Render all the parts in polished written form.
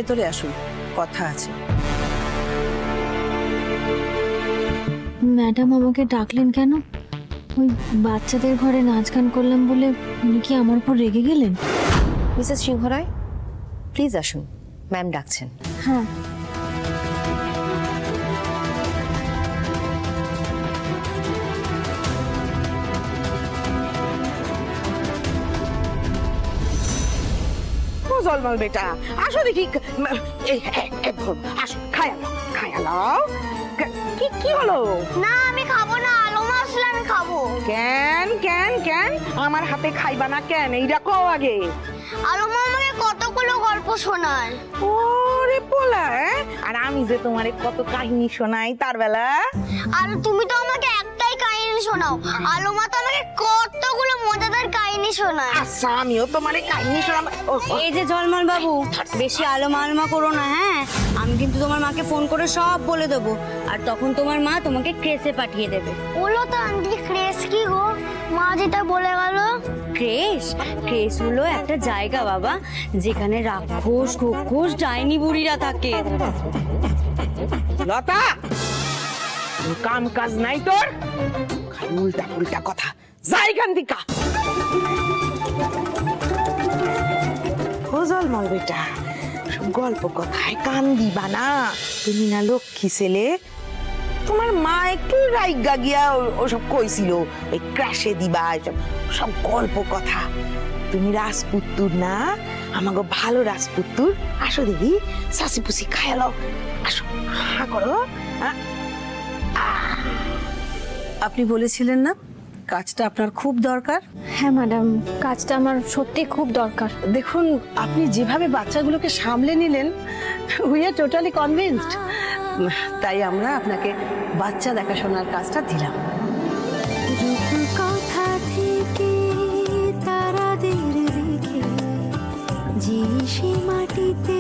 ভেতরে আসুন, কথা আছে। ম্যাডাম আমাকে ডাকলেন কেন? ওই বাচ্চাদের ঘরে নাচ গান করলাম বলে উনি কি আমার উপর রেগে গেলেন? মিসেস সিংহ রায়, প্লিজ আসুন, ম্যাম ডাকছেন। হ্যাঁ। জলমল বেটা, আসো দেখি। আসো, খায়ালাও। কি কি হলো? না আমি খাবো না, আলু মশলা আমি খাবো। কেন কেন কেন আমার হাতে খাইবা না কেন? এইটা কও আগে। আলু মা আমাকে কতগুলো গল্প শোনায়। ওরে পোলা, আর আমি যে তোমারে কত কাহিনী শোনাই তার বেলা। আর তুমি তো আমাকে একটাই কাহিনী শোনাও, আলু মা তো আমাকে কতগুলো মজাদার কাহিনী শোনায়। আচ্ছা, আমিও তোমারে কাহিনী শোনাব। এই যে জলমল বাবু, বেশি আলোমা করো না, হ্যাঁ? আমি কিন্তু তোমার মাকে ফোন করে সব বলে দেবো, আর তখন তোমার মা তোমাকে ক্রেসে পাঠিয়ে দেবে। বলো তো আন্টি, ক্রেস কি গো? মা যেটা বলে গেল। ক্রেস হলো একটা জায়গা বাবা, যেখানে রাক্ষস খোক্ষস ডাইনি বুড়িরা থাকে। লতা, কাম কাজ নাই তোর? খালি উল্টা উল্টা কথা। যাই গান দিকা। জলমল বেটা, গল্প কথায় কান দিবা না। তুমি না লক্ষ্মী ছেলে। তোমার মা একটু রাইগা গিয়া ওসব কইছিল, ওই ক্রাশে দিবা, সব গল্প কথা। তুমি রাজপুত্তুর না, আমাকে ভালো রাজপুত্তুর। আসো দেখি, সাসি পুসি খায়ালো। আসো, হা করো। আপনি বলেছিলেন না কাজটা আপনার খুব দরকার? হ্যাঁ ম্যাডাম, কাজটা আমার সত্যি খুব দরকার। দেখুন, আপনি যেভাবে বাচ্চাগুলোকে সামলে নিলেন, উই আর টোটালি কনভিন্সড। তাই আমরা আপনাকে বাচ্চা দেখাশোনার কাজটা দিলাম। কথা থেকে তারাদের দেখে যে সে মাটিতে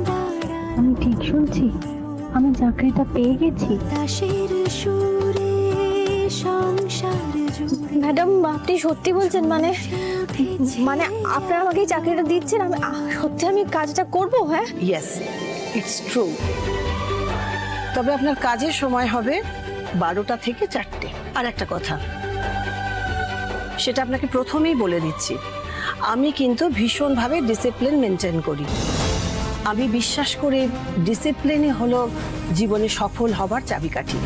দাঁড়ায়। আমি ঠিক শুনছি? আমি চাকরিটা পেয়ে গেছি। দাসের সুরে সংসার ম্যাডাম, আপনি সত্যি বলছেন? মানে আপনারা আমাকে এই চাকরিটা দিচ্ছেন? আমি সত্যি আমি কাজটা করব? হ্যাঁ, ইয়েস, ইটস ট্রু। তবে আপনার কাজের সময় হবে 12টা থেকে 4টে। আর একটা কথা, সেটা আপনাকে প্রথমেই বলে দিচ্ছি, আমি কিন্তু ভীষণভাবে ডিসিপ্লিন মেনটেন করি। আমি বিশ্বাস করি ডিসিপ্লিনই হলো জীবনে সফল হবার চাবিকাঠি।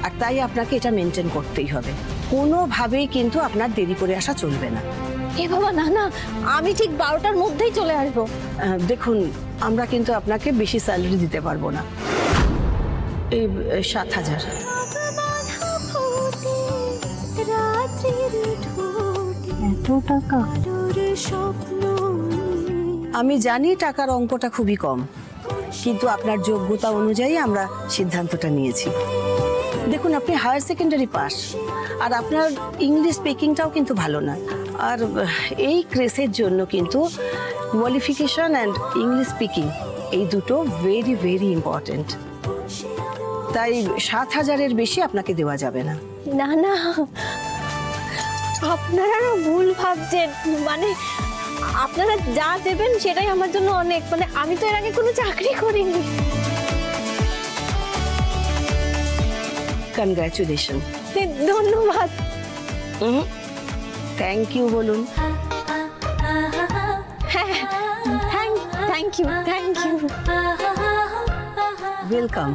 আর তাই আপনাকে এটা মেনটেন করতেই হবে। কোনোভাবেই কিন্তু আপনার দেরি করে আসা চলবে না। এ বাবা, না না, আমি ঠিক 12টার মধ্যেই চলে আসবো। দেখুন, আমরা কিন্তু আপনাকে বেশি স্যালারি দিতে পারবো না। এই 7,000। এত টাকা? আমি জানি টাকার অঙ্কটা খুবই কম, কিন্তু আপনার যোগ্যতা অনুযায়ী আমরা সিদ্ধান্তটা নিয়েছি। দেখুন, আপনি হায়ার সেকেন্ডারি পাস, আর আপনার ইংলিশ স্পিকিংটাও কিন্তু ভালো না। আর এই ক্রেসের জন্য কিন্তু কোয়ালিফিকেশন অ্যান্ড ইংলিশ স্পিকিং এই দুটো ভেরি ভেরি ইম্পর্টেন্ট। তাই 7,000-এর বেশি আপনাকে দেওয়া যাবে না। না না, আপনারা না ভুল ভাবছেন। মানে আপনারা যা দেবেন সেটাই আমার জন্য অনেক। মানে আমি তো এর আগে কোনো চাকরি করিনি। কনগ্রাচুলেশন। ধন্যবাদ। থ্যাংক ইউ বলুন। হ্যাঁ, থ্যাংক ইউ। ওয়েলকাম।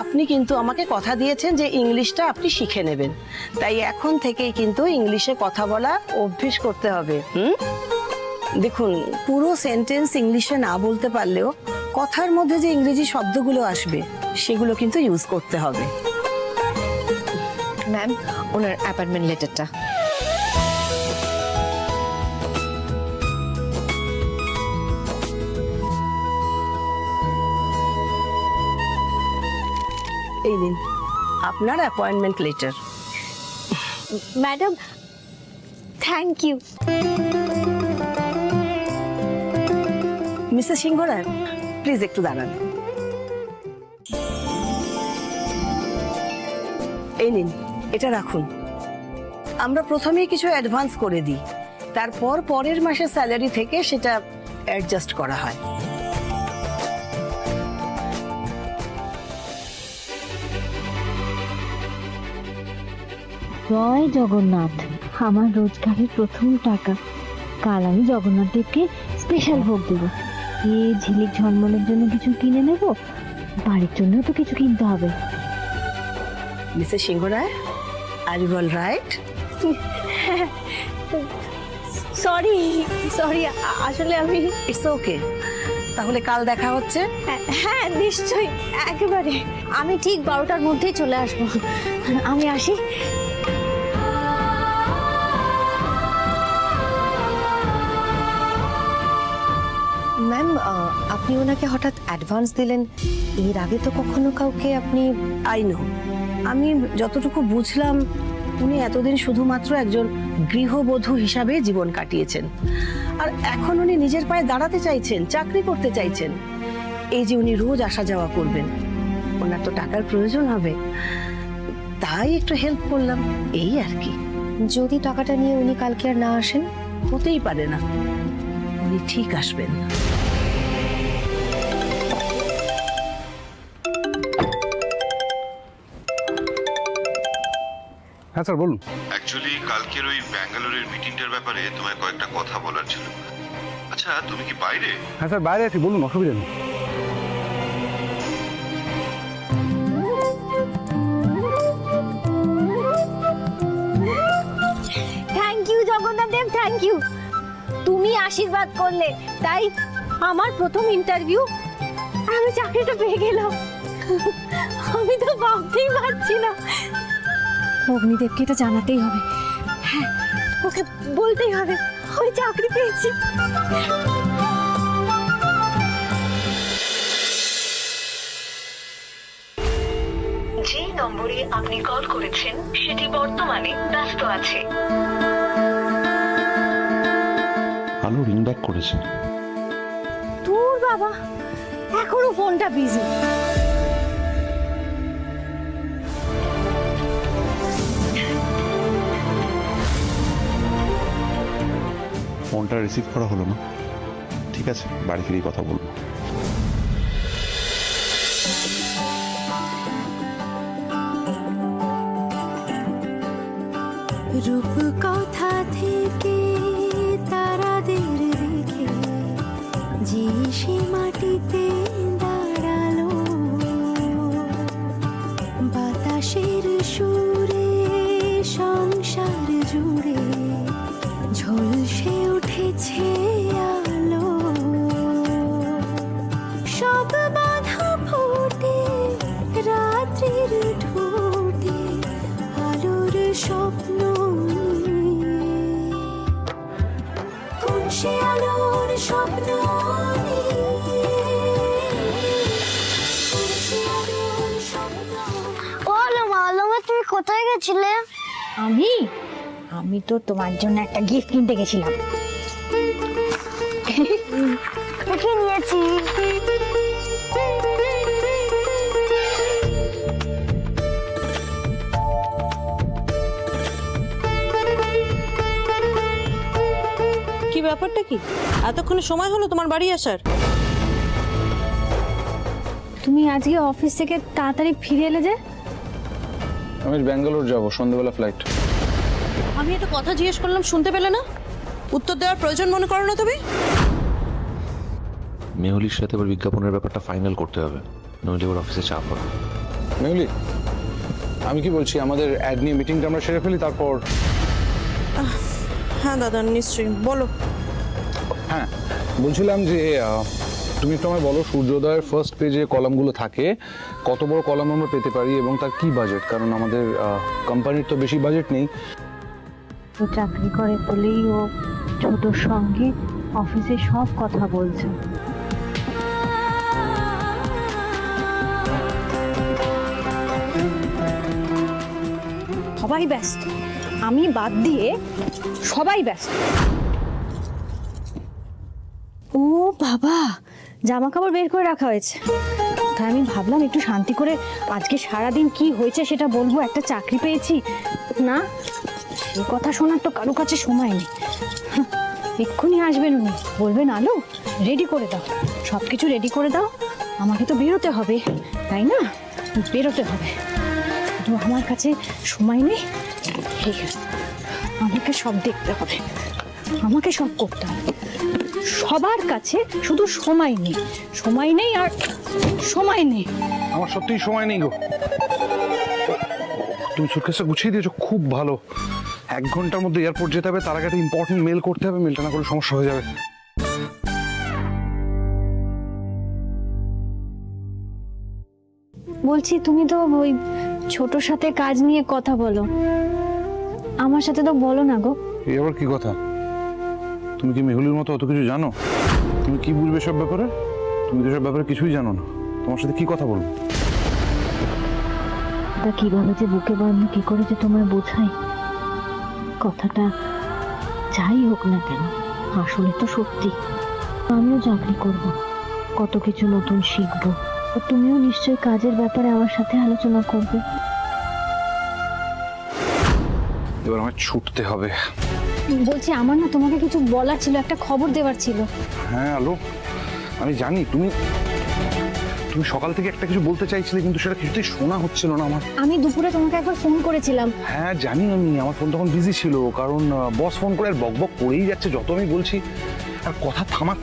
আপনি কিন্তু আমাকে কথা দিয়েছেন যে ইংলিশটা আপনি শিখে নেবেন, তাই এখন থেকেই কিন্তু ইংলিশে কথা বলা অভ্যেস করতে হবে। দেখুন, পুরো সেন্টেন্স ইংলিশে না বলতে পারলেও কথার মধ্যে যে ইংরেজি শব্দগুলো আসবে সেগুলো কিন্তু ইউজ করতে হবে। ম্যাম, ওনার অ্যাপয়েন্টমেন্ট লেটারটা। এই নিন আপনার appointment letter. Madam, thank you. Mrs Sinha Roy, please একটু দাঁড়ান। এই নিন, এটা রাখুন। আমরা প্রথমেই কিছু অ্যাডভান্স করে দিই, তারপর পরের মাসের স্যালারি থেকে সেটা অ্যাডজাস্ট করা হয়। জয় জগন্নাথ, আমার রোজগারের প্রথম টাকা। কাল আমি জগন্নাথ দেবকে স্পেশাল ভোগ দেবো। এ ঝিলিক ঝলমলের জন্য কিছু কিনে নেব, বাড়ির জন্য তো কিছু কিনতে হবে। Mrs Sinha Roy, are you all right? Sorry sorry, আসলে আমি ইটস ওকে। তাহলে কাল দেখা হচ্ছে। হ্যাঁ নিশ্চয়ই, একেবারে। আমি ঠিক 12টার মধ্যেই চলে আসবো। আমি আসি। ম্যাম, আপনি ওনাকে হঠাৎ অ্যাডভান্স দিলেন, এর আগে তো কখনো কাউকে আপনি... আই নো, আমি যতটুকু বুঝলাম উনি এতদিন শুধুমাত্র একজন গৃহবধূ হিসাবে জীবন কাটিয়েছেন, আর এখন উনি নিজের পায়ে দাঁড়াতে চাইছেন, চাকরি করতে চাইছেন। এই যে উনি রোজ আসা যাওয়া করবেন, ওনার তো টাকার প্রয়োজন হবে, তাই একটু হেল্প করলাম, এই আর কি। যদি টাকাটা নিয়ে উনি কালকে আর না আসেন? হতেই পারে না, উনি ঠিক আসবেন। হ্যাঁ স্যার বলুন। অ্যাকচুয়ালি কালকের ওই ব্যাঙ্গালোরের মিটিংটার ব্যাপারে তোমায় কয়েকটা কথা বলার ছিল। আচ্ছা, তুমি কি বাইরে? হ্যাঁ স্যার বাইরে আছি, বলুন, অসুবিধা নেই। Thank you Jagannath Dev, thank you. তুমি আশীর্বাদ করলে, তাই আমার প্রথম ইন্টারভিউ আমি চাকরিটা পেয়ে গেলাম। আমি তো ভাবতেই পারছি না। অগ্নিদেবকে এটা জানাতেই হবে। হ্যাঁ, ওকে বলতেই হবে আমি চাকরি পেয়েছি। যে নম্বরে আপনি কল করেছেন সেটি বর্তমানে ব্যস্ত আছে। আলো রিং ব্যাক করেছে। তোর বাবা, এখনো ফোনটা বিজি। ফোনটা রিসিভ করা হলো না। ঠিক আছে, বাড়ি ফিরেই কথা বলবো। রূপ কথা থেকে তারাদের দেখে যে সে মাটিতে দাঁড়ালো, বাতাসের সুরে সংসার জুড়ে ঝলসে উঠেছে আলো। সব বাধা ফুটে রাত্রির ঠোঁটে আলোর স্বপ্ন নিয়ে। কোন সে আলোর স্বপ্ন নিয়ে? কোন সে আলোর স্বপ্ন? ও আলোমা, আলোমা তুমি কোথায় গেছিলে? আমি তো তোমার জন্য একটা গিফট কিনতে গেছিলাম। দেখে নিয়েছি। কি ব্যাপারটা কি? এতক্ষণে সময় হলো তোমার বাড়ি আসার? তুমি আজকে অফিস থেকে তাড়াতাড়ি ফিরে এলে যে? আমি ব্যাঙ্গালোর যাবো, সন্ধ্যাবেলা ফ্লাইট। আমি একটা কথা জিজ্ঞেস করলাম, শুনতে পেলে না? উত্তর দেওয়ার প্রয়োজন মনে করো না তুমি? মেহুলির সাথে এবার বিজ্ঞাপনের ব্যাপারটা ফাইনাল করতে হবে, নইলে ওর অফিসে চাপ হবে। মেহুলি, আমি কি বলছি, আমাদের অ্যাড নিয়ে মিটিংটা আমরা সেরে ফেলি, তারপর... হ্যাঁ দাদা, নিশ্চয়ই, বলো। হ্যাঁ, বলছিলাম যে তুমি একটু আমায় বলো, সূর্যোদয়ের ফার্স্ট পেজে কলামগুলো থাকে, কত বড় কলাম আমরা পেতে পারি এবং তার কি বাজেট? কারণ আমাদের কোম্পানির তো বেশি বাজেট নেই। ও চাকরি করে বলেই ও ছোটর সঙ্গে অফিসে সব কথা বলছে। সবাই ব্যস্ত, আমি বাদ দিয়ে সবাই ব্যস্ত। ও বাবা, জামা কাপড় বের করে রাখা হয়েছে। তাই আমি ভাবলাম একটু শান্তি করে আজকে সারাদিন কি হয়েছে সেটা বলবো, একটা চাকরি পেয়েছি। না, এই কথা শোনার তো কারো কাছে সময় নেই। হুঁ, এক্ষুনি আসবেন উনি, বলবেন আলো রেডি করে দাও, সব কিছু রেডি করে দাও, আমাকে তো বেরোতে হবে, তাই না? বেরোতে হবে, কিন্তু আমার কাছে সময় নেই। ঠিক আছে, আমাকে সব দেখতে হবে, আমাকে সব করতে হবে। সবার কাছে শুধু সময় নেই, সময় নেই আর সময় নেই। আমার সত্যিই সময় নেই গো। তুমি সুটকেসটা গুছিয়ে দিয়েছো, খুব ভালো। 1 ঘন্টার মধ্যে এয়ারপোর্ট যেতে হবে, তার আগে একটা ইম্পর্টেন্ট মেল করতে হবে, মেলটা না করলে সমস্যা হয়ে যাবে। বলছি তুমি তো ওই ছোটর সাথে কাজ নিয়ে কথা বলো, আমার সাথে তো বলো না গো। এই আবার কি কথা? তুমি কি মেহুলির মতো অত কিছু জানো? তুমি কি বুঝবে সব ব্যাপারে? তুমি তো সব ব্যাপারে কিছুই জানো না, তোমার সাথে কি কথা বলবো? তা কিভাবে যে বুকে বাঁধলে কি করে যে তোমায় বোঝাই কথাটা, যাই হোক না কেন আসলে তো সত্যি। আমিও চাকরি করব, কত কিছু নতুন শিখবো, আর তুমিও নিশ্চয়ই কাজের ব্যাপারে আমার সাথে আলোচনা করবে। এবার আমায় ছুটতে হবে। বলছি আমার না তোমাকে কিছু বলার ছিল, একটা খবর দেওয়ার ছিল। হ্যাঁ আলো, আমি জানি তুমি সকাল থেকে একটা কিছু বলতে চাইছিলে, কিন্তু সেটা কিছুতেই শোনা হচ্ছিল না আমার। আমি দুপুরে তোমাকে একবার ফোন করেছিলাম। হ্যাঁ জানি আমি, আমার ফোন তখন বিজি ছিল, কারণ বস ফোন করে আর বক বক করেই যাচ্ছে যত আমি বলছি, আর কথা থামা।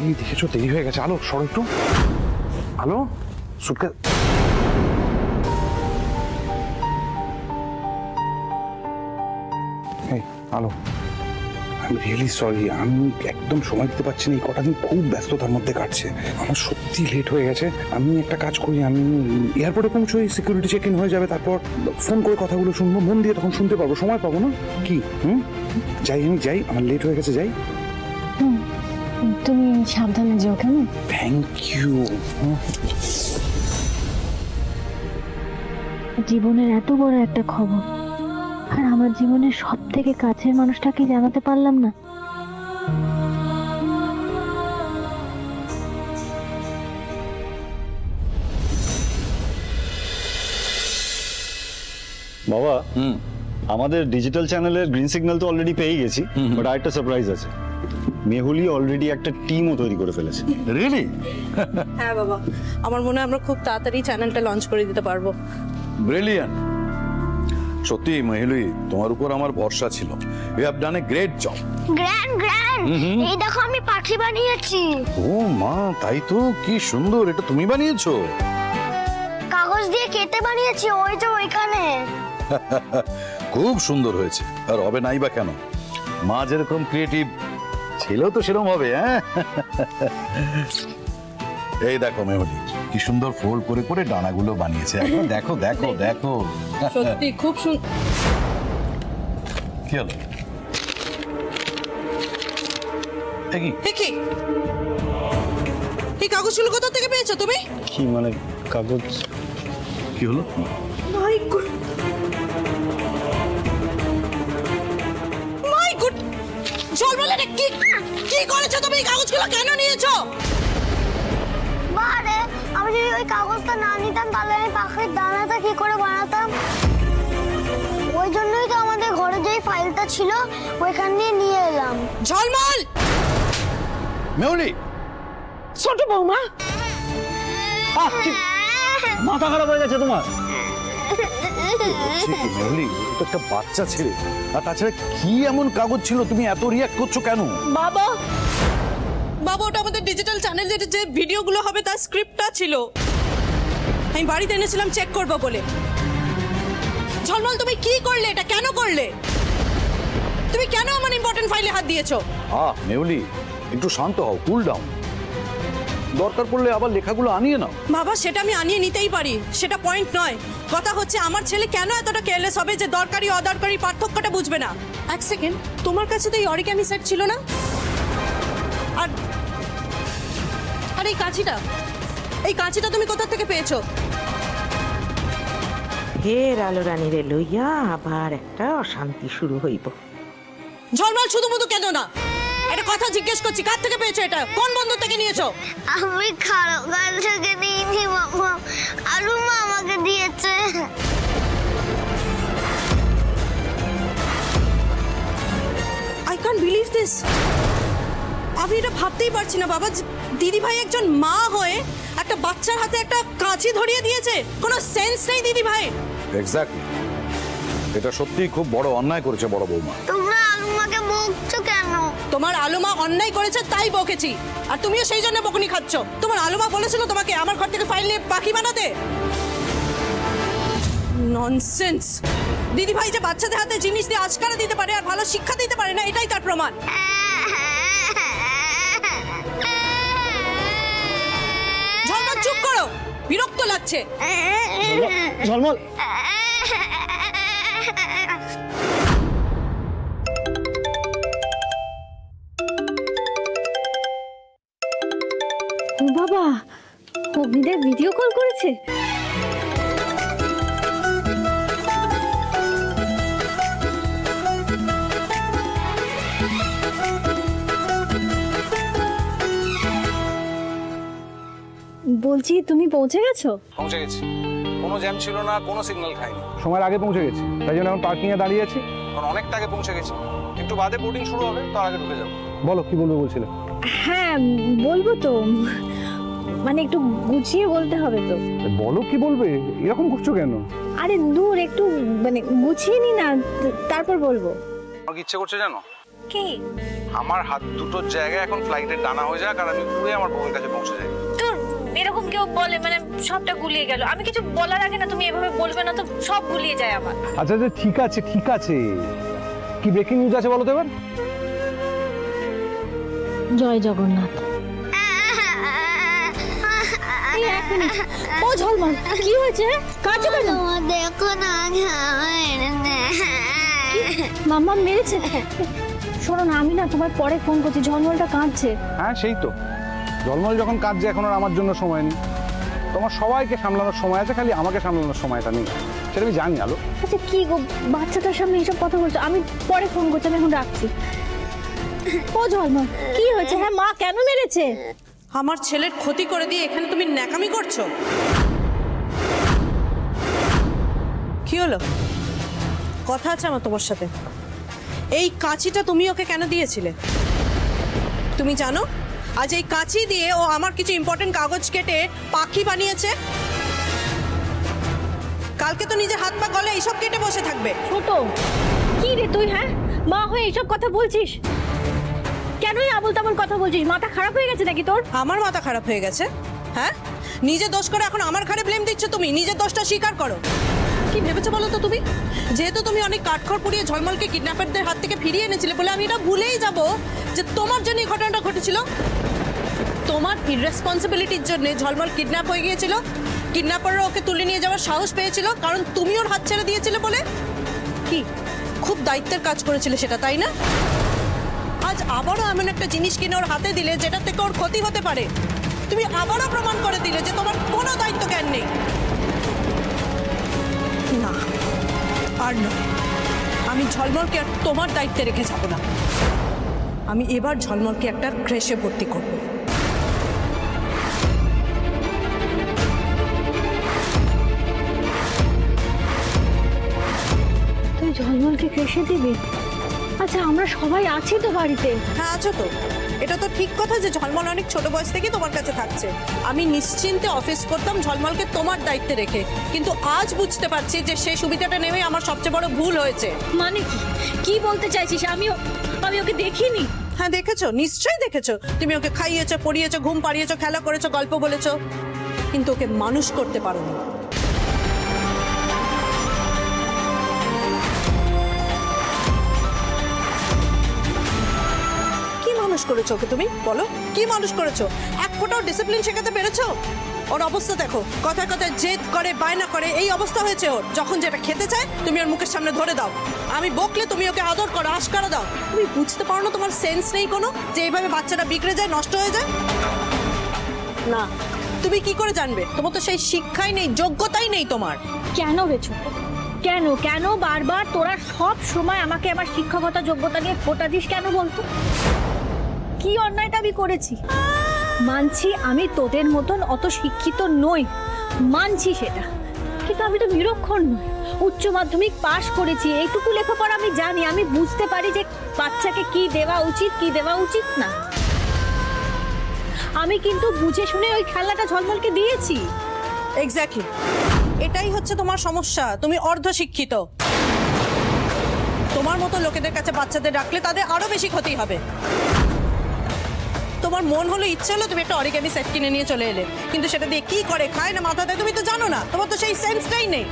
এই দেখেছো দেরি হয়ে গেছে। আলো সরো একটু। আলো সুটকেস, এই আলো, আই এম রিয়েলি সরি, আমি একদম সময় দিতে পারছি না, এই কটা দিন খুব ব্যস্ততার মধ্যে কাটছে, আমার সত্যি লেট হয়ে গেছে। আমি একটা কাজ করি, আমি এয়ারপোর্টে পৌঁছোই, সিকিউরিটি চেক ইন হয়ে যাবে, তারপর ফোন করে কথাগুলো শুনবো, মন দিয়ে তখন শুনতে পারবো, সময় পাবো না কি? যাই, আমি যাই, আমার লেট হয়ে গেছে, যাই। তুমি সাবধানে যেও, কেমন? Thank you. জীবনের এত বড় একটা খবর, আর আমার জীবনের সব থেকে কাছের মানুষটাকে জানাতে পারলাম না। বাবা, আমাদের ডিজিটাল চ্যানেলের গ্রিন সিগন্যাল তো অলরেডি পেয়ে গেছি, বাট আরেকটা সারপ্রাইজ আছে। মেহুলি অলরেডি একটা টিমও তৈরি করে ফেলেছে। রিয়েলি? হ্যাঁ বাবা, আমার মনে হয় আমরা খুব তাড়াতাড়ি চ্যানেলটা লঞ্চ করে দিতে পারবো। ব্রিলিয়ান্ট! সত্যি মেহুলি, তোমার উপর আমার ভরসা ছিল। You have done a great job. Grand এই দেখো আমি পাখি বানিয়েছি। ও মা, তাই তো, কি সুন্দর! এটা তুমি বানিয়েছো? কাগজ দিয়ে কেটে বানিয়েছি, ওই যে ওইখানে। খুব সুন্দর হয়েছে, আর হবে নাই বা কেন? মা যেরকম ক্রিয়েটিভ ছিল তো সেরকম হবে। হ্যাঁ, এই দেখো মেহুলি, কি সুন্দর ফোল্ড করে করে ডানাগুলো বানিয়েছে। এখন দেখো দেখো দেখো, সত্যি খুব সুন্দর। কি হলো? কি এই কাগজগুলো কোথা থেকে পেয়েছো তুমি? কি মানে কাগজ? কি হলো? মাই গড, মাই গড! ঝলমলে কি করেছো তুমি? এই কাগজগুলো কেন নিয়েছো? বারে, আমি যদি ওই কাগজটা না নিতাম তাহলে আমি পাখির দানাটা কি করে বানাতাম? ওই জন্যই তো আমাদের ঘরে যে ফাইলটা ছিল ওইখান দিয়ে নিয়ে এলাম। ঝলমল! মেহুলি! ছোট বৌমা, মাথা খারাপ হয়ে গেছে তোমার? মেহুলি, ও তো একটা বাচ্চা ছেলে, আর তাছাড়া কি এমন কাগজ ছিল, তুমি এত রিয়াক্ট করছো কেন? বাবা, ওটা আমাদের ডিজিটাল চ্যানেলের যে ভিডিওগুলো হবে তার স্ক্রিপ্টটা ছিল, আমি বাড়িতে এনেছিলাম চেক করবো বলে। ঝলমল, তুমি কি করলে? এটা কেন করলে? তুমি কেন আমার ইম্পর্টেন্ট ফাইলে হাত দিয়েছো? মেহুলি, একটু শান্ত হও, কুল ডাউন। দরকার পড়লে আবার লেখাগুলো আনিয়ে নাও। বাবা, সেটা আমি আনিয়ে নিতেই পারি, সেটা পয়েন্ট নয়। কথা হচ্ছে আমার ছেলে কেন এতটা কেয়ারলেস হবে যে দরকারি অদরকারি পার্থক্যটা বুঝবে না। এক সেকেন্ড, তোমার কাছে তো এই অরিগামি সেট ছিল না? আর এই কাঁচিটা তুমি কোথা থেকে পেয়েছো? ফের আলো রানীরে লইয়া আবার একটা অশান্তি শুরু হইব। ঝলমল, শুধু মুধু কেন না, একটা কথা জিজ্ঞেস করছি, কার থেকে পেয়েছো এটা? কোন বন্ধু থেকে নিয়েছো? আমি খারাপ গাল থেকে নিইনি বাবা, আলু মা আমাকে দিয়েছে। I can't believe this. আমি এটা ভাবতেই পারছি না বাবা, দিদি ভাই একজন মা হয়ে একটা বাচ্চার হাতে একটা কাঁচি ধরিয়ে দিয়েছে। কোনো সেন্স নেই দিদি ভাই। এক্স্যাক্টলি, এটা সত্যি খুব বড় অন্যায় করেছে বড় বৌমা। তোমরা আলুমাকে বকছো কেন? তোমার আলুমা অন্যায় করেছে তাই বকেছি, আর তুমিও সেই জন্য বকুনি খাচ্ছ। তোমার আলুমা বলেছিল তোমাকে আমার ঘর থেকে ফাইল নিয়ে পাখি বানাতে? ননসেন্স। দিদি ভাই যে বাচ্চাদের হাতে জিনিস দিয়ে আজকারা দিতে পারে আর ভালো শিক্ষা দিতে পারে না, এটাই তার প্রমাণ। ঝলমল চুপ করো, বিরক্ত লাগছে। ঝলমল, ও বাবা, অগ্নিদেব ভিডিও কল করেছে। বলছি তুমি পৌঁছে গেছো? পৌঁছে গেছি, কোনো জ্যাম ছিল না, কোনো সিগন্যাল খাইনি, সময়ের আগে পৌঁছে গেছি। তাই জন্য এখন পার্কিং এ দাঁড়িয়ে আছি, কারণ অনেকটা আগে পৌঁছে গেছি। একটু বাদে বোর্ডিং শুরু হবে, তার আগে ঢুকে যাবো। বলো কি বলবে বলছিলে? হ্যাঁ বলবো তো, মানে একটু গুছিয়ে বলতে হবে তো। বলো কি বলবে, এরকম করছো কেন? আরে দূর, একটু মানে গুছিয়ে নি না, তারপর বলবো। আমার ইচ্ছে করছে জানো কি? আমার হাত দুটোর জায়গায় এখন ফ্লাইটের ডানা হয়ে যাক আর আমি উড়ে আমার বউয়ের কাছে পৌঁছে যাই। তোর এরকম কেউ বলে মানে সবটা গুলিয়ে গেল। আমি কিছু বলার আগে না তুমি এভাবে বলবে না তো, সব গুলিয়ে যায় আমার। আচ্ছা আচ্ছা ঠিক আছে ঠিক আছে, কি ব্রেকিং নিউজ আছে বলো তো এবার? জয় জগন্নাথ। এই এক মিনিট, ও ঝলমল কি হয়েছে? কাঁদছো কেন? দেখো না, মাম্মা মেরেছে? শোনো না, আমি না তোমার পরে ফোন করছি, ঝলমলটা কাঁদছে। হ্যাঁ সেই তো, ঝলমল যখন কাঁদছে এখন আর আমার জন্য সময় নেই। তোমার সবাইকে সামলানোর সময় আছে, খালি আমাকে সামলানোর সময়টা নেই, সেটা আমি জানি। আলো আচ্ছা কি গো, বাচ্চাটার সামনে এইসব কথা বলছো? আমি পরে ফোন করছি, আমি এখন রাখছি। ও ঝলমল কি হয়েছে? হ্যাঁ মা কেন মেরেছে? আমার ছেলের ক্ষতি করে দিয়ে এখানে তুমি ন্যাকামি করছো? কি হলো? কথা আছে আমার তোমার সাথে। এই কাঁচিটা তুমি ওকে কেন দিয়েছিলে? তুমি জানো আজ এই কাঁচি দিয়ে ও আমার কিছু ইম্পর্টেন্ট কাগজ কেটে পাখি বানিয়েছে। কালকে তো নিজের হাত পা গলে এইসব কেটে বসে থাকবে। ছোট কি রে তুই? হ্যাঁ মা হয়ে এইসব কথা বলছিস? কেনই আবল তাবল কথা বলছিস? মাথা খারাপ হয়ে গেছে নাকি তোর? আমার মাথা খারাপ হয়ে গেছে? হ্যাঁ, নিজে দোষ করে এখন আমার ঘাড়ে ব্লেম দিচ্ছ তুমি। নিজের দোষটা স্বীকার করো। কি ভেবেছো বলো তো তুমি? যেহেতু তুমি অনেক কাঠখড় পুড়িয়ে ঝলমলকে কিডন্যাপারদের হাত থেকে ফিরিয়ে এনেছিলে বলে আমি এটা ভুলেই যাব যে তোমার জন্য এই ঘটনাটা ঘটেছিল। তোমার ইররেসপন্সিবিলিটির জন্য ঝলমল কিডন্যাপ হয়ে গিয়েছিল। কিডন্যাপাররা ওকে তুলে নিয়ে যাওয়ার সাহস পেয়েছিল কারণ তুমি ওর হাত ছেড়ে দিয়েছিলে বলে। কি খুব দায়িত্বের কাজ করেছিলে সেটা, তাই না? আজ আবারও এমন একটা জিনিস কিনে ওর হাতে দিলে যেটা থেকে ওর ক্ষতি হতে পারে। তুমি আবারও প্রমাণ করে দিলে যে তোমার কোনো দায়িত্ব জ্ঞান নেই। না আর নয়, আমি ঝলমলকে আর তোমার দায়িত্বে রেখে যাব না। আমি এবার ঝলমলকে একটা ক্রেশে ভর্তি করব। তুই ঝলমলকে ক্রেশে দিবি? আচ্ছা আমরা সবাই আছি তো বাড়িতে। হ্যাঁ আছো তো। এটা তো ঠিক কথা যে ঝলমল অনেক ছোট বয়স থেকে তোমার কাছে থাকছে। আমি নিশ্চিন্তে অফিস করতাম ঝলমলকে তোমার দায়িত্বে রেখে, কিন্তু আজ বুঝতে পারছি যে সেই সুবিধাটা নেওয়াই আমার সবচেয়ে বড় ভুল হয়েছে। মানে কি বলতে চাইছিস? আমি ওকে দেখিনি। হ্যাঁ দেখেছো, নিশ্চয়ই দেখেছো। তুমি ওকে খাইয়েছো, পড়িয়েছো, ঘুম পাড়িয়েছো, খেলা করেছো, গল্প বলেছো, কিন্তু ওকে মানুষ করতে পারোনি। মানুষ করেছো ওকে তুমি? বলো কি মানুষ করেছো? এক ফোঁটাও ডিসিপ্লিন শেখাতে পেরেছো? ওর অবস্থা দেখো, কথায় কথায় জেদ করে, বায়না করে, এই অবস্থা হয়েছে ওর। যখন যেটা খেতে চায় তুমি ওর মুখের সামনে ধরে দাও। আমি বকলে তুমি ওকে আদর করো, আশকারা দাও। তুমি বুঝতে পারো না তোমার সেন্স নেই কোনো, যে এইভাবে বাচ্চাটা বিগড়ে যায়, নষ্ট হয়ে যায়? না, তুমি কি করে জানবে? তোমার তো সেই শিক্ষাই নেই, যোগ্যতাই নেই তোমার। কেন রে ছোট? কেন কেন বারবার তোরা সব সময় আমাকে আমার শিক্ষাগত যোগ্যতা নিয়ে ফোঁটা দিস কেন বলতো? কি অন্যায়টা আমি করেছি? মানছি আমি তোদের মতন অত শিক্ষিত নই, মানছি সেটা, কিন্তু আমি তো নিরক্ষর নই। উচ্চ মাধ্যমিক পাশ করেছি, এইটুকু লেখাপড়া আমি জানি, আমি বুঝতে পারি যে বাচ্চাকে কি দেওয়া উচিত কি দেওয়া উচিত না। আমি কিন্তু বুঝে শুনে ওই খেলাটা ঝলমলকে দিয়েছি। এক্স্যাক্টলি, এটাই হচ্ছে তোমার সমস্যা। তুমি অর্ধশিক্ষিত। তোমার মতো লোকেদের কাছে বাচ্চাদের রাখলে তাদের আরো বেশি ক্ষতি হবে। তোমার মন হলো, ইচ্ছে হলো, তুমি একটা অরিগামি সেট কিনে নিয়ে চলে এলে, কিন্তু সেটা দিয়ে কি করে, খায় না মাথা দেয় তুমি তো জানো না। তোমার তো সেই সেন্সটাই নেই,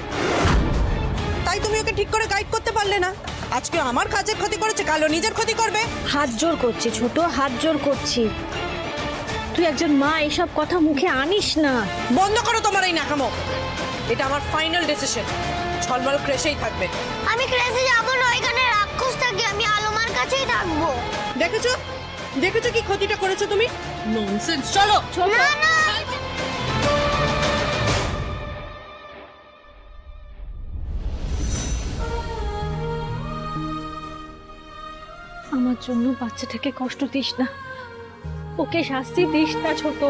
তাই তুমি ওকে ঠিক করে গাইড করতে পারলে না। আজকে আমার কাজের ক্ষতি করেছে, কালও নিজের ক্ষতি করবে। হাত জোর করছি ছোট, হাত জোর করছি, তুই একজন মা, এইসব কথা মুখে আনিস না। বন্ধ করো তোমার এই নাকামো। এটা আমার ফাইনাল ডিসিশন, ঝলমল ক্রেশেই থাকবে। আমি ক্রেসে যাবো না, ওইখানে রাক্ষস থাকে, আমি আলোমার কাছেই থাকবো। দেখেছো দেখেছো কি ক্ষতিটা করেছো তুমি? ননসেন্স। চলো চলো। না না, আমার জন্য বাচ্চাটাকে কষ্ট দিস না, ওকে শাস্তি দিস না ছোট।